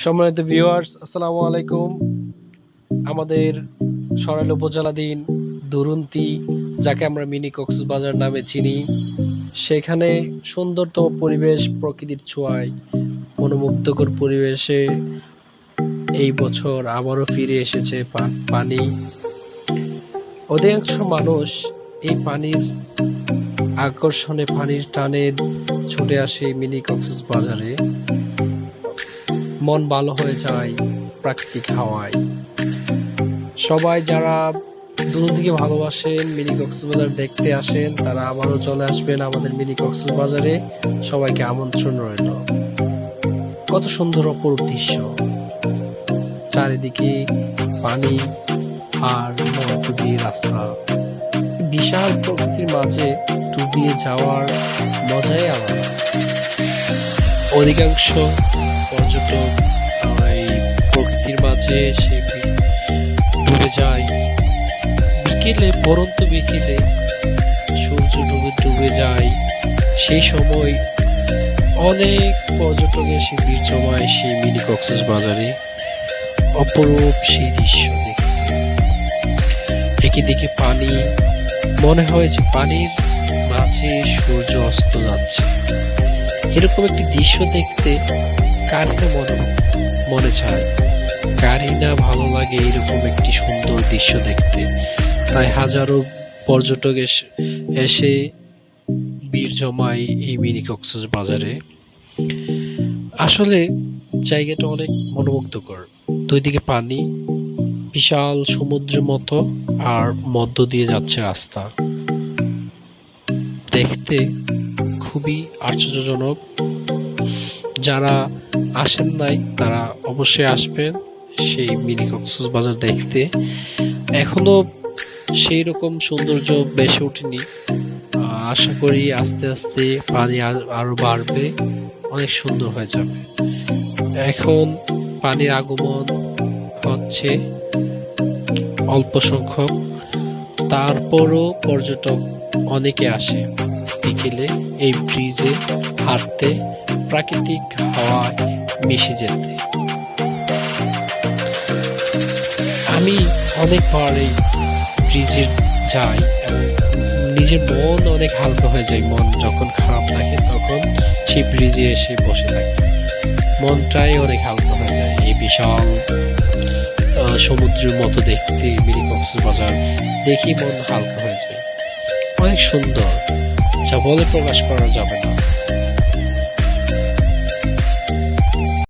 সম্মানিত ভিউয়ার্স, আসসালামু আলাইকুম। আমাদের সরাইল উপজেলাধীন দুরন্তি, যাকে আমরা মিনি কক্সবাজার নামে চিনি, সেখানে সুন্দরতম পরিবেশ, প্রকৃতির ছোঁয়ায় মনোমুগ্ধকর পরিবেশে এই বছর আবারও ফিরে এসেছে পানি। অধিকাংশ মানুষ এই পানির আকর্ষণে, পানির টানে ছুটে আসে মিনি কক্সবাজারে। মন ভালো হয়ে যায় প্রাকৃতিক হাওয়ায়। সবাই যারা দূর থেকে ভালোবাসেন, মিনি কক্সবাজার দেখতে আসেন, তারা আবারও চলে আসবেন আমাদের মিনি কক্সবাজারে। সবাইকে আমন্ত্রণ রইল। কত সুন্দর অপরূপ দৃশ্য, চারিদিকে পানি আর মধ্য দিয়ে রাস্তা। বিশাল প্রকৃতির মাঝে ডুবিয়ে যাওয়ার মজাই আলাদা। অধিকাংশ পর্যটক এই প্রকৃতির মাঝে এসে ডুবে যায়। বিকেলে, পরন্ত বিকেলে সূর্য ডুবে যায়, সেই সময় অনেক পর্যটক এসে ভিড় জমায় সেই মিনি কক্সবাজারে। অপরূপ সেই দৃশ্য দেখতে, একদিকে পানি, মনে হয় যে পানির মাঝে সূর্য অস্ত যাচ্ছে। এরকম একটি দৃশ্য দেখতে কারই না মনে চায়, কারই না ভালো লাগে এরকম একটি সুন্দর দৃশ্য দেখতে। তাই হাজারো পর্যটক এসে ভিড় জমায় এই মিনি কক্সবাজারে। আসলে জায়গাটা অনেক মনোমুগ্ধকর। দুই দিকে পানি, বিশাল সমুদ্রের মতো, আর মধ্য দিয়ে যাচ্ছে রাস্তা। দেখতে খুবই আশ্চর্যজনক। যারা আসেন নাই তারা অবশ্যই আসবেন সেই মিনি কক্সবাজার দেখতে। এখনো সেই রকম সৌন্দর্য বেশি ওঠেনি। আশা করি আস্তে আস্তে পানি আরো বাড়বে, অনেক সুন্দর হয়ে যাবে। এখন পানির আগমন হচ্ছে অল্প সংখ্যক, তারপরও পর্যটক অনেকে আসে বিকেলে এই ব্রিজে হাঁটতে, প্রাকৃতিক হাওয়ায় মিশে যেতে। আমি অনেকবার এই ব্রিজে যাই এবং নিজের মন অনেক হালকা হয়ে যায়। মন যখন খারাপ থাকে তখন সেই ব্রিজে এসে বসে থাকি, মনটাই অনেক হালকা হয়ে যায়। এই বিশাল সমুদ্রের মতো দেখতে মিনি কক্সবাজার দেখি মন হালকা হয়ে যায়। অনেক সুন্দর, যা বলে প্রকাশ করা যাবে না।